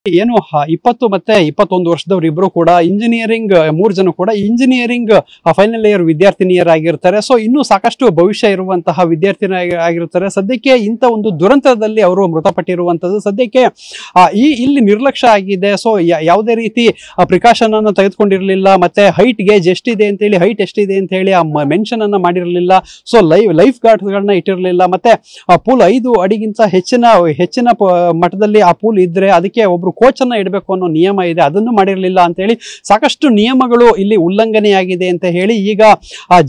ಏನು 20 ಮತ್ತೆ 21 ವರ್ಷದವರು ಇಬ್ರು ಕೂಡ ಇಂಜಿನಿಯರಿಂಗ್, 3 ಜನ ಕೂಡ ಇಂಜಿನಿಯರಿಂಗ್ ಫೈನಲ್ ಇಯರ್ ವಿದ್ಯಾರ್ಥಿನಿಯರಾಗಿರ್ತಾರೆ. ಸೊ ಇನ್ನೂ ಸಾಕಷ್ಟು ಭವಿಷ್ಯ ಇರುವಂತಹ ವಿದ್ಯಾರ್ಥಿನಿ ಆಗಿರ್ತಾರೆ. ಸದ್ಯಕ್ಕೆ ಇಂಥ ಒಂದು ದುರಂತದಲ್ಲಿ ಅವರು ಮೃತಪಟ್ಟಿರುವಂತದ್ದು. ಸದ್ಯಕ್ಕೆ ಇಲ್ಲಿ ನಿರ್ಲಕ್ಷ್ಯ ಆಗಿದೆ. ಸೊ ಯಾವುದೇ ರೀತಿ ಪ್ರಿಕಾಷನ್ ಅನ್ನು ತೆಗೆದುಕೊಂಡಿರಲಿಲ್ಲ. ಮತ್ತೆ ಹೈಟ್ ಗೇಜ್ ಎಷ್ಟಿದೆ ಅಂತ ಹೇಳಿ, ಹೈಟ್ ಎಷ್ಟಿದೆ ಅಂತ ಹೇಳಿ ಮೆನ್ಷನ್ ಅನ್ನ ಮಾಡಿರಲಿಲ್ಲ. ಸೊ ಲೈಫ್ ಗಾರ್ಡ್ಸ್ಗಳನ್ನ ಇಟ್ಟಿರಲಿಲ್ಲ. ಮತ್ತೆ ಪೂಲ್ 5 ಅಡಿಗಿಂತ ಹೆಚ್ಚಿನ ಮಟ್ಟದಲ್ಲಿ ಆ ಪೂಲ್ ಇದ್ರೆ ಅದಕ್ಕೆ ಒಬ್ರು ಕೋಚ್ ಅನ್ನ ಇಡಬೇಕು ಅನ್ನೋ ನಿಯಮ ಇದೆ. ಅದನ್ನು ಮಾಡಿರಲಿಲ್ಲ ಅಂತ ಹೇಳಿ ಸಾಕಷ್ಟು ನಿಯಮಗಳು ಇಲ್ಲಿ ಉಲ್ಲಂಘನೆಯಾಗಿದೆ ಅಂತ ಹೇಳಿ ಈಗ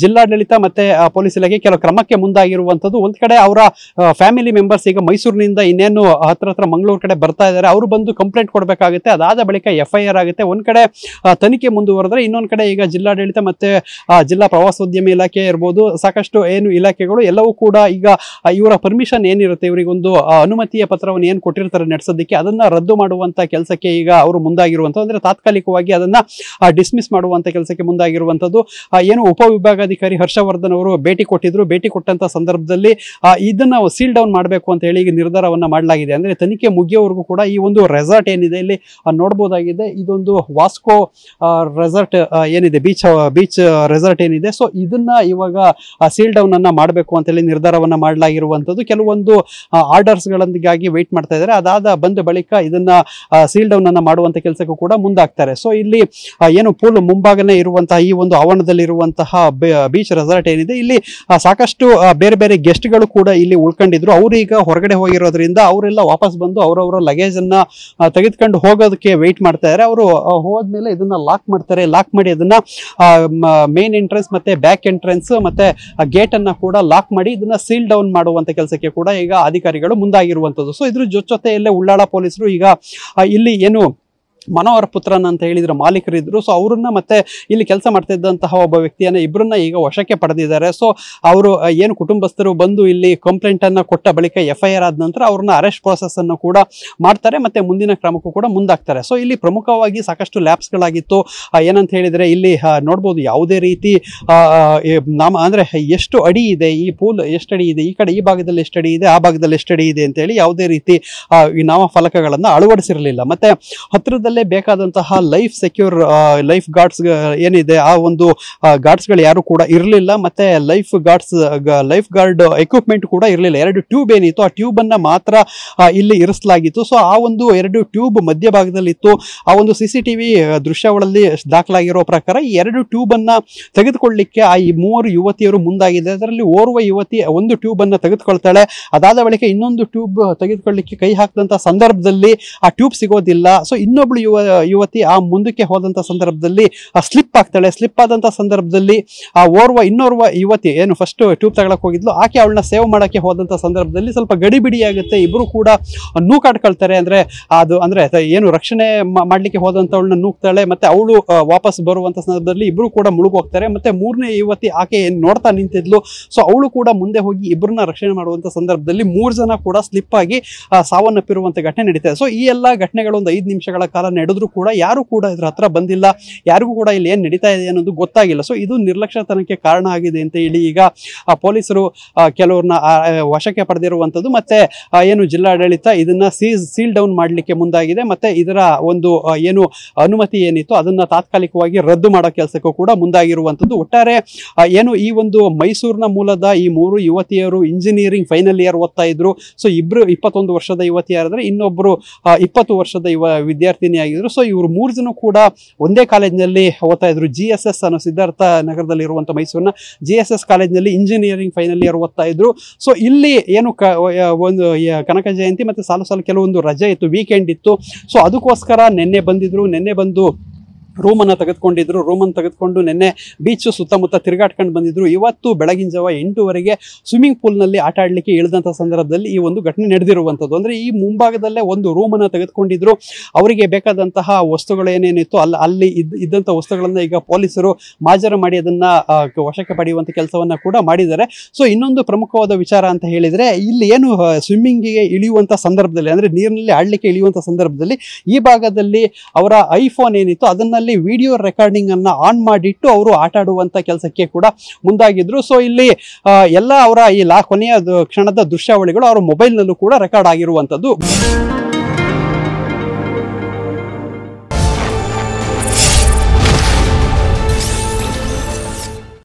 ಜಿಲ್ಲಾಡಳಿತ ಮತ್ತೆ ಪೊಲೀಸ್ ಇಲಾಖೆ ಕೆಲವು ಕ್ರಮಕ್ಕೆ ಮುಂದಾಗಿರುವಂತದ್ದು. ಒಂದ್ ಕಡೆ ಅವರ ಫ್ಯಾಮಿಲಿ ಮೆಂಬರ್ಸ್ ಈಗ ಮೈಸೂರಿನಿಂದ ಇನ್ನೇನು ಹತ್ರ ಮಂಗಳೂರು ಕಡೆ ಬರ್ತಾ ಇದ್ದಾರೆ. ಅವರು ಬಂದು ಕಂಪ್ಲೇಂಟ್ ಕೊಡಬೇಕಾಗುತ್ತೆ. ಅದಾದ ಬಳಿಕ FIR ಆಗುತ್ತೆ. ಒಂದ್ ಕಡೆ ತನಿಖೆ ಮುಂದುವರೆದ್ರೆ, ಇನ್ನೊಂದ್ ಕಡೆ ಈಗ ಜಿಲ್ಲಾಡಳಿತ ಮತ್ತೆ ಜಿಲ್ಲಾ ಪ್ರವಾಸೋದ್ಯಮ ಇಲಾಖೆ ಇರ್ಬೋದು, ಸಾಕಷ್ಟು ಏನು ಇಲಾಖೆಗಳು ಎಲ್ಲವೂ ಕೂಡ ಈಗ ಇವರ ಪರ್ಮಿಷನ್ ಏನಿರುತ್ತೆ, ಇವರಿಗೊಂದು ಅನುಮತಿಯ ಪತ್ರವನ್ನು ಏನ್ ಕೊಟ್ಟಿರ್ತಾರೆ ನಡೆಸೋದಕ್ಕೆ, ಅದನ್ನ ರದ್ದು ಮಾಡುವಂತ ಕೆಲಸಕ್ಕೆ ಈಗ ಅವರು ಮುಂದಾಗಿರುವಂತದ್ದು. ಅಂದ್ರೆ ತಾತ್ಕಾಲಿಕವಾಗಿ ಅದನ್ನ ಡಿಸ್ಮಿಸ್ ಮಾಡುವಂತ ಕೆಲಸಕ್ಕೆ ಮುಂದಾಗಿರುವಂತದ್ದು. ಏನು ಉಪವಿಭಾಗಾಧಿಕಾರಿ ಹರ್ಷವರ್ಧನ್ ಅವರು ಭೇಟಿ ಕೊಟ್ಟಿದ್ರು. ಭೇಟಿ ಕೊಟ್ಟಂತ ಸಂದರ್ಭದಲ್ಲಿ ಇದನ್ನ ಸೀಲ್ ಡೌನ್ ಮಾಡಬೇಕು ಅಂತ ಹೇಳಿ ಈಗ ನಿರ್ಧಾರವನ್ನ ಮಾಡಲಾಗಿದೆ. ಅಂದ್ರೆ ತನಿಖೆ ಮುಗಿಯೋವರೆಗೂ ಕೂಡ ಈ ಒಂದು ರೆಸಾರ್ಟ್ ಏನಿದೆ ಇಲ್ಲಿ ನೋಡಬಹುದಾಗಿದೆ. ಇದೊಂದು ವಾಸ್ಕೋ ರೆಸಾರ್ಟ್ ಏನಿದೆ, ಬೀಚ್ ರೆಸಾರ್ಟ್ ಏನಿದೆ, ಸೊ ಇದನ್ನ ಇವಾಗ ಸೀಲ್ ಡೌನ್ ಅನ್ನ ಮಾಡಬೇಕು ಅಂತ ಹೇಳಿ ನಿರ್ಧಾರವನ್ನ ಮಾಡಲಾಗಿರುವಂತದ್ದು. ಕೆಲವೊಂದು ಆರ್ಡರ್ಸ್ ಗಳೊಂದಿಗಾಗಿ ವೇಟ್ ಮಾಡ್ತಾ ಇದ್ದಾರೆ. ಅದಾದ ಬಂದ ಬಳಿಕ ಇದನ್ನ ಸೀಲ್ ಡೌನ್ ಅನ್ನ ಮಾಡುವಂತ ಕೆಲಸಕ್ಕೂ ಕೂಡ ಮುಂದಾಗ್ತಾರೆ. ಸೊ ಇಲ್ಲಿ ಏನು ಪೂಲ್ ಮುಂಭಾಗನೇ ಇರುವಂತಹ ಈ ಒಂದು ಆವರಣದಲ್ಲಿ ಇರುವಂತಹ ಬೀಚ್ ರೆಸಾರ್ಟ್ ಏನಿದೆ, ಇಲ್ಲಿ ಸಾಕಷ್ಟು ಬೇರೆ ಬೇರೆ ಗೆಸ್ಟ್ ಗಳು ಕೂಡ ಇಲ್ಲಿ ಉಳ್ಕೊಂಡಿದ್ರು. ಅವರು ಈಗ ಹೊರಗಡೆ ಹೋಗಿರೋದ್ರಿಂದ ಅವರೆಲ್ಲ ವಾಪಸ್ ಬಂದು ಅವರವರ ಲಗೇಜ್ ಅನ್ನ ತೆಗೆದುಕೊಂಡು ಹೋಗೋದಕ್ಕೆ ವೇಟ್ ಮಾಡ್ತಾ ಇದ್ದಾರೆ. ಅವರು ಹೋದ್ಮೇಲೆ ಇದನ್ನ ಲಾಕ್ ಮಾಡ್ತಾರೆ. ಲಾಕ್ ಮಾಡಿ ಅದನ್ನ ಮೇನ್ ಎಂಟ್ರೆನ್ಸ್ ಮತ್ತೆ ಬ್ಯಾಕ್ ಎಂಟ್ರೆನ್ಸ್ ಮತ್ತೆ ಗೇಟ್ ಅನ್ನ ಕೂಡ ಲಾಕ್ ಮಾಡಿ ಇದನ್ನ ಸೀಲ್ ಡೌನ್ ಮಾಡುವಂತ ಕೆಲಸಕ್ಕೆ ಕೂಡ ಈಗ ಅಧಿಕಾರಿಗಳು ಮುಂದಾಗಿರುವಂತದ್ದು. ಸೊ ಇದ್ರ ಜೊತೆಯಲ್ಲೇ ಉಳ್ಳಾಳ ಪೊಲೀಸರು ಈಗ ಇಲ್ಲಿ ಏನು ಮನೋಹರ ಪುತ್ರನ್ ಅಂತ ಹೇಳಿದ್ರು ಮಾಲೀಕರಿದ್ರು. ಸೊ ಅವ್ರನ್ನ ಮತ್ತೆ ಇಲ್ಲಿ ಕೆಲಸ ಮಾಡ್ತಾ ಇದ್ದಂತಹ ಒಬ್ಬ ವ್ಯಕ್ತಿಯನ್ನ ಇಬ್ಬರನ್ನ ಈಗ ವಶಕ್ಕೆ ಪಡೆದಿದ್ದಾರೆ. ಸೊ ಅವರು ಏನು ಕುಟುಂಬಸ್ಥರು ಬಂದು ಇಲ್ಲಿ ಕಂಪ್ಲೇಂಟ್ ಅನ್ನ ಕೊಟ್ಟ ಬಳಿಕ FIR ಆದ ನಂತರ ಅವ್ರನ್ನ ಅರೆಸ್ಟ್ ಪ್ರಾಸೆಸ್ ಅನ್ನು ಕೂಡ ಮಾಡ್ತಾರೆ. ಮತ್ತೆ ಮುಂದಿನ ಕ್ರಮಕ್ಕೂ ಕೂಡ ಮುಂದಾಗ್ತಾರೆ. ಸೊ ಇಲ್ಲಿ ಪ್ರಮುಖವಾಗಿ ಸಾಕಷ್ಟು ಲ್ಯಾಬ್ಸ್ ಗಳಾಗಿತ್ತು. ಏನಂತ ಹೇಳಿದ್ರೆ ಇಲ್ಲಿ ನೋಡ್ಬೋದು ಯಾವುದೇ ರೀತಿ ಅಂದ್ರೆ ಎಷ್ಟು ಅಡಿ ಇದೆ ಈ ಪೂಲ್, ಎಷ್ಟು ಅಡಿ ಇದೆ, ಈ ಕಡೆ ಈ ಭಾಗದಲ್ಲಿ ಎಷ್ಟು ಅಡಿ ಇದೆ, ಆ ಭಾಗದಲ್ಲಿ ಎಷ್ಟು ಅಡಿ ಇದೆ ಅಂತ ಹೇಳಿ ಯಾವುದೇ ರೀತಿ ಈ ನಾಮಫಲಕಗಳನ್ನ ಅಳವಡಿಸಿರಲಿಲ್ಲ. ಮತ್ತೆ ಹತ್ತಿರದಲ್ಲಿ ಬೇಕಾದಂತಹ ಲೈಫ್ ಗಾರ್ಡ್ಸ್ ಏನಿದೆ, ಆ ಒಂದು ಗಾರ್ಡ್ಸ್ ಗಳು ಯಾರು ಕೂಡ ಇರಲಿಲ್ಲ. ಮತ್ತೆ ಲೈಫ್ ಗಾರ್ಡ್ ಎಕ್ವಿಪ್ಮೆಂಟ್ ಕೂಡ ಇರಲಿಲ್ಲ. 2 ಟ್ಯೂಬ್ ಏನಿತ್ತು, ಆ ಟ್ಯೂಬ್ ಅನ್ನ ಮಾತ್ರ ಇಲ್ಲಿ ಇರಿಸಲಾಗಿತ್ತು. ಸೊ ಆ ಒಂದು 2 ಟ್ಯೂಬ್ ಮಧ್ಯಭಾಗದಲ್ಲಿ ಇತ್ತು. ಆ ಒಂದು CCTV ದೃಶ್ಯಾವಳಿಯಲ್ಲಿ ದಾಖಲಾಗಿರೋ ಪ್ರಕಾರ ಈ 2 ಟ್ಯೂಬ್ ಅನ್ನ ತೆಗೆದುಕೊಳ್ಳಿಕ್ಕೆ ಈ 3 ಯುವತಿಯರು ಮುಂದಾಗಿದೆ. ಅದರಲ್ಲಿ ಓರ್ವ ಯುವತಿ ಒಂದು ಟ್ಯೂಬ್ ಅನ್ನ ತೆಗೆದುಕೊಳ್ತಾಳೆ. ಅದಾದ ಬಳಿಕ ಇನ್ನೊಂದು ಟ್ಯೂಬ್ ತೆಗೆದುಕೊಳ್ಳಿಕ್ಕೆ ಕೈ ಹಾಕಿದಂತ ಸಂದರ್ಭದಲ್ಲಿ ಆ ಟ್ಯೂಬ್ ಸಿಗೋದಿಲ್ಲ. ಸೊ ಇನ್ನೊಬ್ಳು ಯುವತಿ ಆ ಮುಂದಕ್ಕೆ ಹೋದಂತ ಸಂದರ್ಭದಲ್ಲಿ ಸ್ಲಿಪ್ ಆಗ್ತಾಳೆ. ಸ್ಲಿಪ್ ಆದಂತ ಸಂದರ್ಭದಲ್ಲಿ ಇನ್ನೋರ್ವ ಯುವತಿ ಏನು ಫಸ್ಟ್ ಟ್ಯೂಬ್ ತಗೊಳಕ್ ಹೋಗಿದ್ಲು, ಆಕೆ ಅವಳನ್ನ ಸೇವ್ ಮಾಡಕ್ಕೆ ಹೋದಂತ ಸಂದರ್ಭದಲ್ಲಿ ಸ್ವಲ್ಪ ಗಡಿಬಿಡಿ ಆಗುತ್ತೆ. ಇಬ್ರು ಕೂಡ ನೂಕಾಡ್ಕೊಳ್ತಾರೆ. ಅಂದ್ರೆ ಏನು ರಕ್ಷಣೆ ಮಾಡ್ಲಿಕ್ಕೆ ಹೋದಂತವಳನ್ನ ನೂಕ್ತಾಳೆ. ಮತ್ತೆ ಅವಳು ವಾಪಸ್ ಬರುವಂತ ಸಂದರ್ಭದಲ್ಲಿ ಇಬ್ರು ಕೂಡ ಮುಳುಗೋಗ್ತಾರೆ. ಮತ್ತೆ 3ನೇ ಯುವತಿ ಆಕೆ ನೋಡ್ತಾ ನಿಂತಿದ್ಲು. ಸೊ ಅವಳು ಕೂಡ ಮುಂದೆ ಹೋಗಿ ಇಬ್ಬರನ್ನ ರಕ್ಷಣೆ ಮಾಡುವಂತ ಸಂದರ್ಭದಲ್ಲಿ 3 ಜನ ಕೂಡ ಸ್ಲಿಪ್ ಆಗಿ ಸಾವನ್ನಪ್ಪಿರುವಂತ ಘಟನೆ ನಡೀತದೆ. ಸೊ ಈ ಎಲ್ಲಾ ಘಟನೆಗಳು ಒಂದು 5 ನಿಮಿಷಗಳ ಕಾಲ ನಡೆದ್ರು ಕೂಡ ಯಾರು ಕೂಡ ಇದ್ರ ಹತ್ರ ಬಂದಿಲ್ಲ. ಯಾರಿಗೂ ಕೂಡ ಇಲ್ಲಿ ಏನ್ ನಡೀತಾ ಇದೆ ಅನ್ನೋದು ಗೊತ್ತಾಗಿಲ್ಲ. ಸೊ ಇದು ನಿರ್ಲಕ್ಷ್ಯತನಕ್ಕೆ ಕಾರಣ ಆಗಿದೆ ಅಂತ ಹೇಳಿ ಈಗ ಪೊಲೀಸರು ಕೆಲವ್ರನ್ನ ವಶಕ್ಕೆ ಪಡೆದಿರುವಂತದ್ದು. ಮತ್ತೆ ಏನು ಜಿಲ್ಲಾಡಳಿತ ಇದನ್ನ ಸೀಲ್ ಡೌನ್ ಮಾಡ್ಲಿಕ್ಕೆ ಮುಂದಾಗಿದೆ. ಮತ್ತೆ ಇದರ ಒಂದು ಏನು ಅನುಮತಿ ಏನಿತ್ತು ಅದನ್ನ ತಾತ್ಕಾಲಿಕವಾಗಿ ರದ್ದು ಮಾಡೋ ಕೆಲಸಕ್ಕೂ ಕೂಡ ಮುಂದಾಗಿರುವಂತದ್ದು. ಒಟ್ಟಾರೆ ಏನು ಈ ಒಂದು ಮೈಸೂರಿನ ಮೂಲದ ಈ 3 ಯುವತಿಯರು ಇಂಜಿನಿಯರಿಂಗ್ ಫೈನಲ್ ಇಯರ್ ಓದ್ತಾ ಇದ್ರು. ಸೊ ಇಬ್ರು 21 ವರ್ಷದ ಯುವತಿಯರಾದ್ರೆ, ಇನ್ನೊಬ್ರು 20 ವರ್ಷದ ವಿದ್ಯಾರ್ಥಿನಿ ಆಗಿದ್ರು. ಸೊ ಇವರು 3 ಜನ ಕೂಡ ಒಂದೇ ಕಾಲೇಜಿನಲ್ಲಿ ಓದ್ತಾ ಇದ್ರು. GSS ಅನ್ನೋ ಸಿದ್ಧಾರ್ಥ ನಗರದಲ್ಲಿ ಇರುವಂತ ಮೈಸೂರಿನ GSS ಕಾಲೇಜಿನಲ್ಲಿ ಇಂಜಿನಿಯರಿಂಗ್ ಫೈನಲ್ ಇಯರ್ ಓದ್ತಾ ಇದ್ರು. ಸೊ ಇಲ್ಲಿ ಏನು ಒಂದು ಕನಕ ಜಯಂತಿ ಮತ್ತೆ ಸಾಲು ಕೆಲವೊಂದು ರಜೆ ಇತ್ತು, ವೀಕೆಂಡ್ ಇತ್ತು. ಸೊ ಅದಕ್ಕೋಸ್ಕರ ನಿನ್ನೆ ಬಂದು ರೂಮನ್ನು ತೆಗೆದುಕೊಂಡು ನಿನ್ನೆ ಬೀಚ್ ಸುತ್ತಮುತ್ತ ತಿರುಗಾಡ್ಕೊಂಡು ಬಂದಿದ್ರು. ಇವತ್ತು ಬೆಳಗಿನ ಜಾವ 8 ಸ್ವಿಮ್ಮಿಂಗ್ ಪೂಲ್ನಲ್ಲಿ ಆಟ ಆಡಲಿಕ್ಕೆ ಇಳಿದಂಥ ಸಂದರ್ಭದಲ್ಲಿ ಈ ಒಂದು ಘಟನೆ ನಡೆದಿರುವಂಥದ್ದು. ಅಂದರೆ ಈ ಮುಂಭಾಗದಲ್ಲೇ ಒಂದು ರೂಮನ್ನು ತೆಗೆದುಕೊಂಡಿದ್ರು. ಅವರಿಗೆ ಬೇಕಾದಂತಹ ವಸ್ತುಗಳು ಏನೇನಿತ್ತು ಅಲ್ಲಿ ಇದ್ದಂಥ ವಸ್ತುಗಳನ್ನು ಈಗ ಪೊಲೀಸರು ಮಾಜರು ಮಾಡಿ ಅದನ್ನು ವಶಕ್ಕೆ ಪಡೆಯುವಂಥ ಕೆಲಸವನ್ನು ಕೂಡ ಮಾಡಿದ್ದಾರೆ. ಸೊ ಇನ್ನೊಂದು ಪ್ರಮುಖವಾದ ವಿಚಾರ ಅಂತ ಹೇಳಿದರೆ, ಇಲ್ಲಿ ಏನು ಸ್ವಿಮ್ಮಿಂಗಿಗೆ ಇಳಿಯುವಂಥ ಸಂದರ್ಭದಲ್ಲಿ, ಅಂದರೆ ನೀರಿನಲ್ಲಿ ಆಡಲಿಕ್ಕೆ ಇಳಿಯುವಂಥ ಸಂದರ್ಭದಲ್ಲಿ ಈ ಭಾಗದಲ್ಲಿ ಅವರ ಐಫೋನ್ ಏನಿತ್ತು ಅದನ್ನ ವಿಡಿಯೋ ರೆಕಾರ್ಡಿಂಗ್ ಅನ್ನ ಆನ್ ಮಾಡಿಟ್ಟು ಅವರು ಆಟ ಆಡುವಂತ ಕೆಲಸಕ್ಕೆ ಕೂಡ ಮುಂದಾಗಿದ್ರು. ಸೊ ಇಲ್ಲಿ ಎಲ್ಲ ಅವರ ಈ ಕೊನೆಯ ಕ್ಷಣದ ದೃಶ್ಯಾವಳಿಗಳು ಅವರ ಮೊಬೈಲ್ ನಲ್ಲೂ ಕೂಡ ರೆಕಾರ್ಡ್ ಆಗಿರುವಂತದ್ದು.